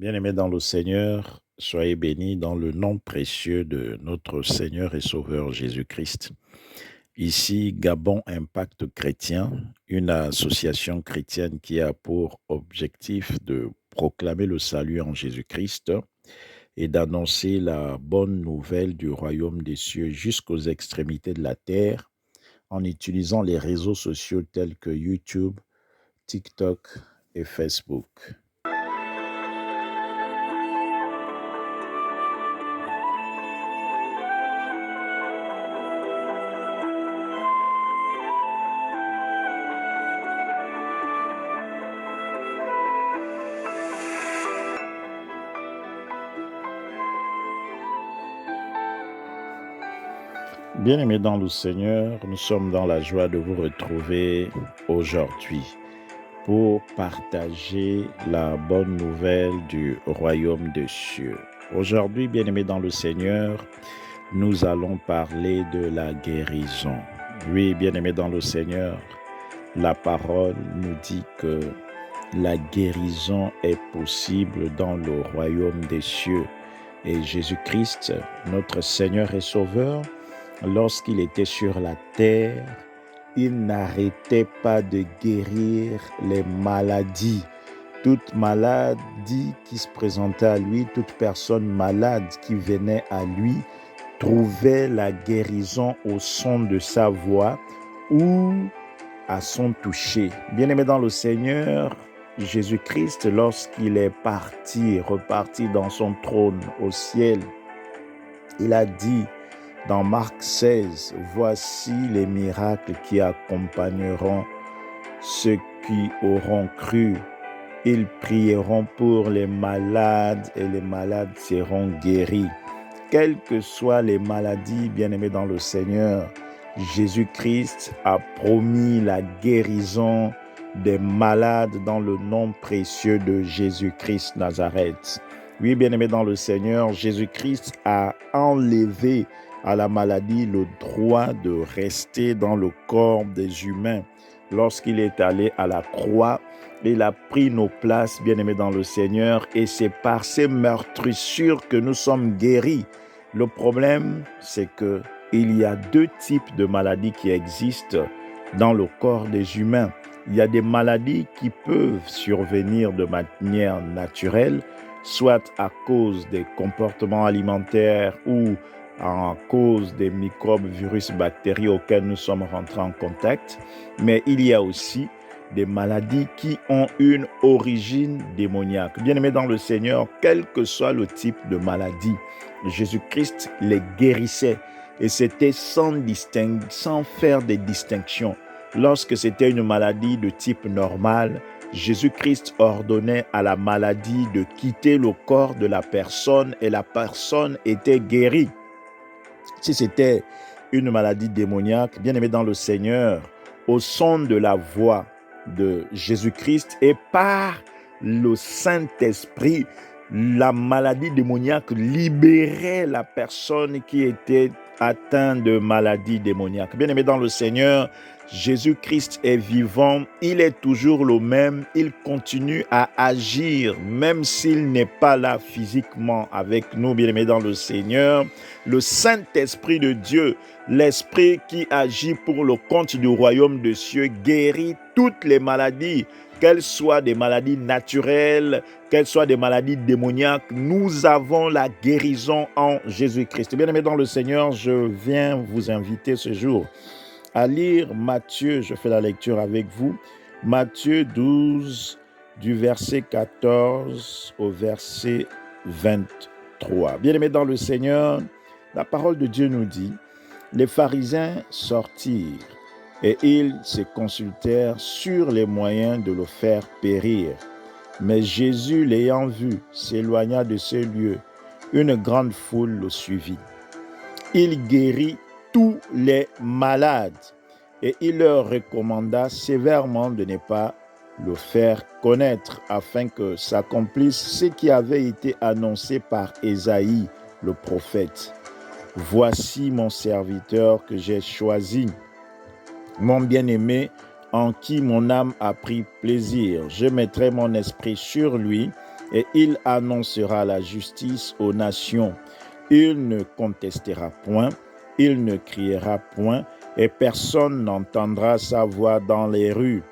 Bien-aimés dans le Seigneur, soyez bénis dans le nom précieux de notre Seigneur et Sauveur Jésus-Christ. Ici, Gabon Impact Chrétien, une association chrétienne qui a pour objectif de proclamer le salut en Jésus-Christ et d'annoncer la bonne nouvelle du royaume des cieux jusqu'aux extrémités de la terre en utilisant les réseaux sociaux tels que YouTube, TikTok et Facebook. Bien-aimés dans le Seigneur, nous sommes dans la joie de vous retrouver aujourd'hui pour partager la bonne nouvelle du royaume des cieux. Aujourd'hui, bien-aimés dans le Seigneur, nous allons parler de la guérison. Oui, bien-aimés dans le Seigneur, la parole nous dit que la guérison est possible dans le royaume des cieux. Et Jésus-Christ, notre Seigneur et Sauveur, lorsqu'il était sur la terre, il n'arrêtait pas de guérir les maladies. Toute maladie qui se présentait à lui, toute personne malade qui venait à lui, trouvait la guérison au son de sa voix ou à son toucher. Bien-aimé dans le Seigneur, Jésus-Christ, lorsqu'il est reparti dans son trône au ciel, il a dit dans Marc 16, « Voici les miracles qui accompagneront ceux qui auront cru. Ils prieront pour les malades et les malades seront guéris. » Quelles que soient les maladies, bien-aimés dans le Seigneur, Jésus-Christ a promis la guérison des malades dans le nom précieux de Jésus-Christ Nazareth. Oui, bien-aimés dans le Seigneur, Jésus-Christ a enlevé à la maladie le droit de rester dans le corps des humains. Lorsqu'il est allé à la croix, il a pris nos places, bien-aimés dans le Seigneur, et c'est par ces meurtrissures que nous sommes guéris. Le problème, c'est que il y a deux types de maladies qui existent dans le corps des humains. Il y a des maladies qui peuvent survenir de manière naturelle, soit à cause des comportements alimentaires ou à cause des microbes, virus, bactéries auxquels nous sommes rentrés en contact. Mais il y a aussi des maladies qui ont une origine démoniaque. Bien-aimés dans le Seigneur, quel que soit le type de maladie, Jésus-Christ les guérissait et c'était sans faire des distinctions. Lorsque c'était une maladie de type normal, Jésus-Christ ordonnait à la maladie de quitter le corps de la personne et la personne était guérie. Si c'était une maladie démoniaque, bien-aimé dans le Seigneur, au son de la voix de Jésus-Christ et par le Saint-Esprit, la maladie démoniaque libérait la personne qui était atteinte de maladie démoniaque. Bien-aimé dans le Seigneur, Jésus-Christ est vivant, il est toujours le même, il continue à agir, même s'il n'est pas là physiquement avec nous, bien-aimés dans le Seigneur. Le Saint-Esprit de Dieu, l'Esprit qui agit pour le compte du royaume des cieux, guérit toutes les maladies, qu'elles soient des maladies naturelles, qu'elles soient des maladies démoniaques. Nous avons la guérison en Jésus-Christ. Bien-aimés dans le Seigneur, je viens vous inviter ce jour à lire Matthieu, je fais la lecture avec vous, Matthieu 12, du verset 14 au verset 23. Bien-aimés dans le Seigneur, la parole de Dieu nous dit, les pharisiens sortirent et ils se consultèrent sur les moyens de le faire périr. Mais Jésus, l'ayant vu, s'éloigna de ce lieu. Une grande foule le suivit. Il guérit tous les malades et il leur recommanda sévèrement de ne pas le faire connaître afin que s'accomplisse ce qui avait été annoncé par Ésaïe, le prophète. Voici mon serviteur que j'ai choisi, mon bien-aimé en qui mon âme a pris plaisir. Je mettrai mon esprit sur lui et il annoncera la justice aux nations. Il ne contestera point, il ne criera point, et personne n'entendra sa voix dans les rues.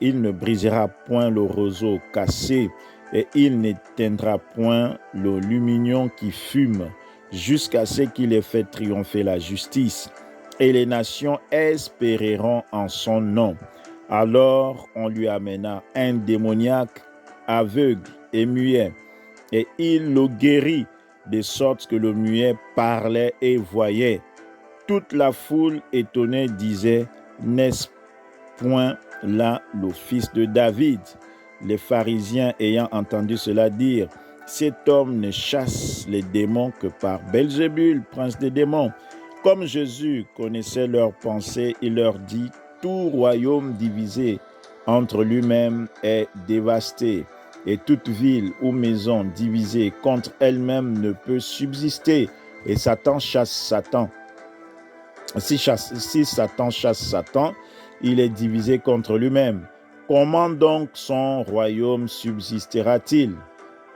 Il ne brisera point le roseau cassé, et il n'éteindra point le lumignon qui fume, jusqu'à ce qu'il ait fait triompher la justice. Et les nations espéreront en son nom. Alors on lui amena un démoniaque, aveugle et muet, et il le guérit, de sorte que le muet parlait et voyait. Toute la foule étonnée disait, n'est-ce point là le fils de David? Les pharisiens ayant entendu cela dire, cet homme ne chasse les démons que par Belzébul, prince des démons. Comme Jésus connaissait leurs pensées, il leur dit, tout royaume divisé entre lui-même est dévasté, et toute ville ou maison divisée contre elle-même ne peut subsister. Et Satan chasse Satan. Si Satan chasse Satan, il est divisé contre lui-même. Comment donc son royaume subsistera-t-il?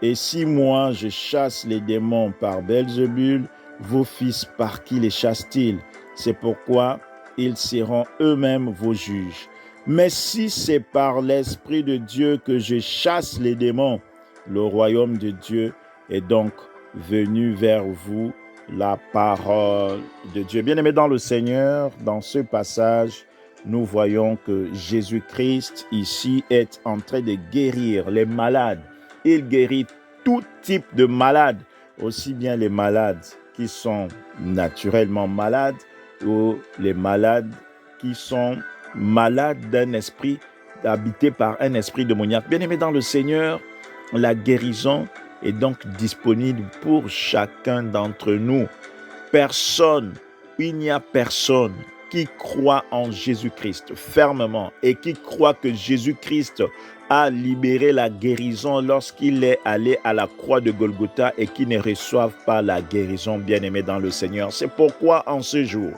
Et si moi je chasse les démons par Belzébul, vos fils par qui les chassent-ils? C'est pourquoi ils seront eux-mêmes vos juges. Mais si c'est par l'Esprit de Dieu que je chasse les démons, le royaume de Dieu est donc venu vers vous. La parole de Dieu. Bien-aimés dans le Seigneur, dans ce passage, nous voyons que Jésus-Christ ici est en train de guérir les malades. Il guérit tout type de malades, aussi bien les malades qui sont naturellement malades ou les malades qui sont malades d'un esprit, habité par un esprit démoniaque. Bien-aimés dans le Seigneur, la guérison est donc disponible pour chacun d'entre nous. Il n'y a personne qui croit en Jésus-Christ fermement et qui croit que Jésus-Christ a libéré la guérison lorsqu'il est allé à la croix de Golgotha et qui ne reçoivent pas la guérison, bien-aimés dans le Seigneur. C'est pourquoi en ce jour,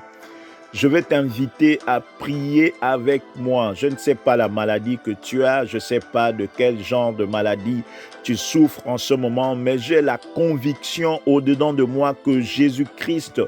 je vais t'inviter à prier avec moi. Je ne sais pas la maladie que tu as, je ne sais pas de quel genre de maladie tu souffres en ce moment, mais j'ai la conviction au-dedans de moi que Jésus-Christ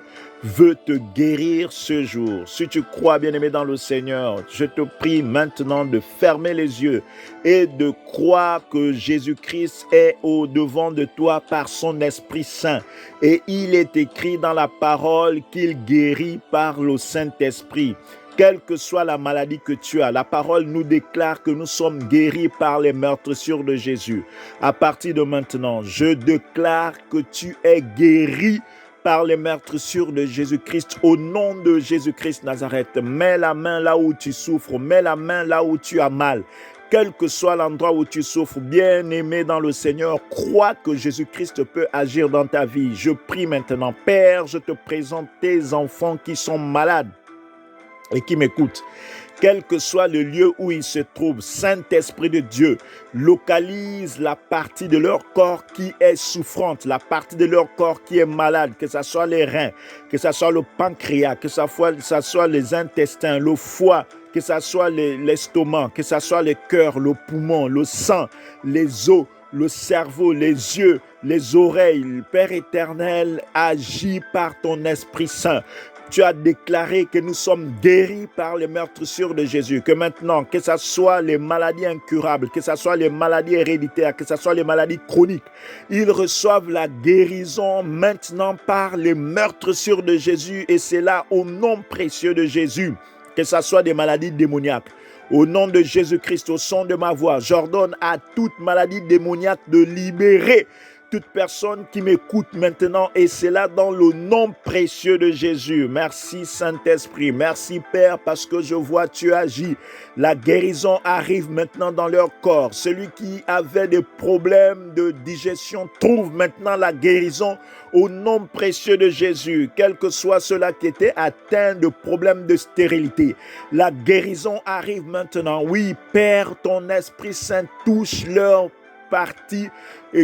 veut te guérir ce jour. Si tu crois, bien-aimé dans le Seigneur, je te prie maintenant de fermer les yeux et de croire que Jésus-Christ est au-devant de toi par son Esprit Saint. Et il est écrit dans la parole qu'il guérit par le Saint-Esprit. Quelle que soit la maladie que tu as, la parole nous déclare que nous sommes guéris par les meurtrissures de Jésus. À partir de maintenant, je déclare que tu es guéri par les meurtrissures de Jésus-Christ, au nom de Jésus-Christ Nazareth. Mets la main là où tu souffres, mets la main là où tu as mal. Quel que soit l'endroit où tu souffres, bien-aimé dans le Seigneur, crois que Jésus-Christ peut agir dans ta vie. Je prie maintenant, Père, je te présente tes enfants qui sont malades et qui m'écoutent. Quel que soit le lieu où ils se trouvent, Saint-Esprit de Dieu, localise la partie de leur corps qui est souffrante, la partie de leur corps qui est malade, que ce soit les reins, que ce soit le pancréas, que ce soit les intestins, le foie, que ce soit l'estomac, que ce soit le cœur, le poumon, le sang, les os, le cerveau, les yeux, les oreilles. Père éternel, agis par ton Esprit Saint. Tu as déclaré que nous sommes guéris par les meurtrissures de Jésus. Que maintenant, que ce soit les maladies incurables, que ce soit les maladies héréditaires, que ce soit les maladies chroniques, ils reçoivent la guérison maintenant par les meurtrissures de Jésus. Et c'est là au nom précieux de Jésus. Que ce soit des maladies démoniaques. Au nom de Jésus-Christ, au son de ma voix, j'ordonne à toute maladie démoniaque de libérer toute personne qui m'écoute maintenant, et c'est là dans le nom précieux de Jésus. Merci Saint-Esprit, merci Père, parce que je vois tu agis. La guérison arrive maintenant dans leur corps. Celui qui avait des problèmes de digestion trouve maintenant la guérison au nom précieux de Jésus. Quel que soit cela qui était atteint de problèmes de stérilité, la guérison arrive maintenant. Oui, Père, ton Esprit Saint touche leur parties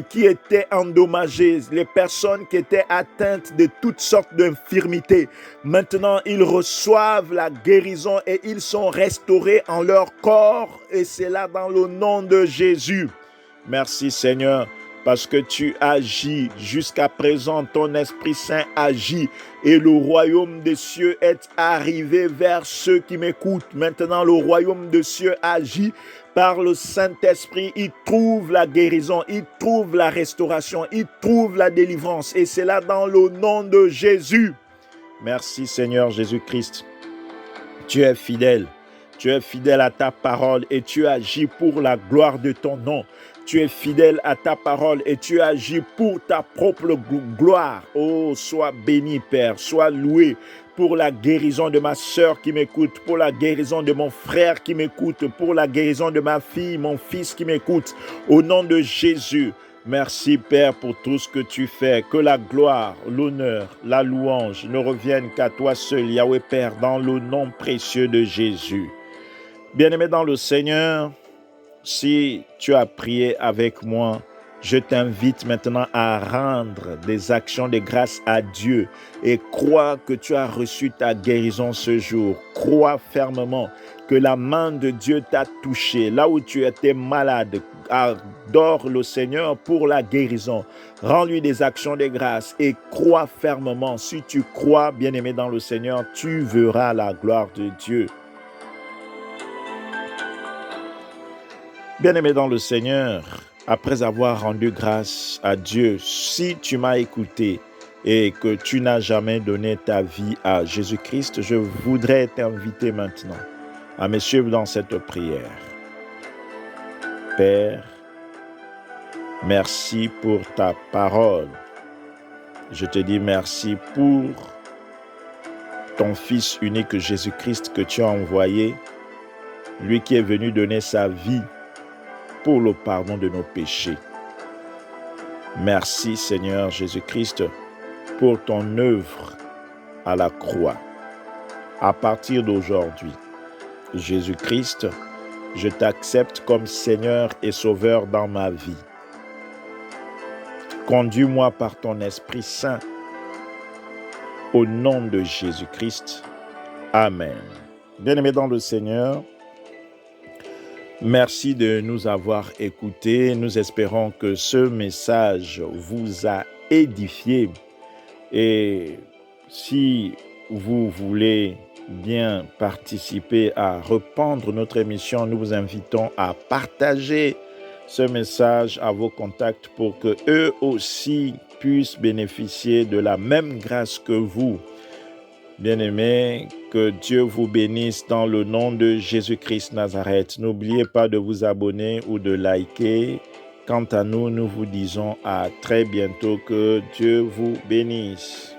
qui étaient endommagées, les personnes qui étaient atteintes de toutes sortes d'infirmités. Maintenant, ils reçoivent la guérison et ils sont restaurés en leur corps, et c'est là dans le nom de Jésus. Merci Seigneur. parce que tu agis. Jusqu'à présent, ton Esprit Saint agit et le royaume des cieux est arrivé vers ceux qui m'écoutent. Maintenant, le royaume des cieux agit par le Saint-Esprit. Il trouve la guérison, il trouve la restauration, il trouve la délivrance. Et c'est là dans le nom de Jésus. Merci Seigneur Jésus-Christ. Tu es fidèle. Tu es fidèle à ta parole et tu agis pour la gloire de ton nom. Tu es fidèle à ta parole et tu agis pour ta propre gloire. Oh, sois béni, Père, sois loué pour la guérison de ma sœur qui m'écoute, pour la guérison de mon frère qui m'écoute, pour la guérison de ma fille, mon fils qui m'écoute. Au nom de Jésus, merci, Père, pour tout ce que tu fais. Que la gloire, l'honneur, la louange ne reviennent qu'à toi seul, Yahweh Père, dans le nom précieux de Jésus. Bien-aimé dans le Seigneur, si tu as prié avec moi, je t'invite maintenant à rendre des actions de grâce à Dieu et crois que tu as reçu ta guérison ce jour. Crois fermement que la main de Dieu t'a touché. Là où tu étais malade, adore le Seigneur pour la guérison. Rends-lui des actions de grâce et crois fermement. Si tu crois, bien-aimé dans le Seigneur, tu verras la gloire de Dieu. Bien-aimé dans le Seigneur, après avoir rendu grâce à Dieu, si tu m'as écouté et que tu n'as jamais donné ta vie à Jésus-Christ, je voudrais t'inviter maintenant à me suivre dans cette prière. Père, merci pour ta parole. Je te dis merci pour ton Fils unique Jésus-Christ que tu as envoyé, lui qui est venu donner sa vie pour le pardon de nos péchés. Merci Seigneur Jésus-Christ pour ton œuvre à la croix. À partir d'aujourd'hui, Jésus-Christ, je t'accepte comme Seigneur et Sauveur dans ma vie. Conduis-moi par ton Esprit Saint. Au nom de Jésus-Christ. Amen. Bien-aimés dans le Seigneur, merci de nous avoir écoutés. Nous espérons que ce message vous a édifié. Et si vous voulez bien participer à reprendre notre émission, nous vous invitons à partager ce message à vos contacts pour que eux aussi puissent bénéficier de la même grâce que vous. Bien-aimés, que Dieu vous bénisse dans le nom de Jésus-Christ Nazareth. N'oubliez pas de vous abonner ou de liker. Quant à nous, nous vous disons à très bientôt. Que Dieu vous bénisse.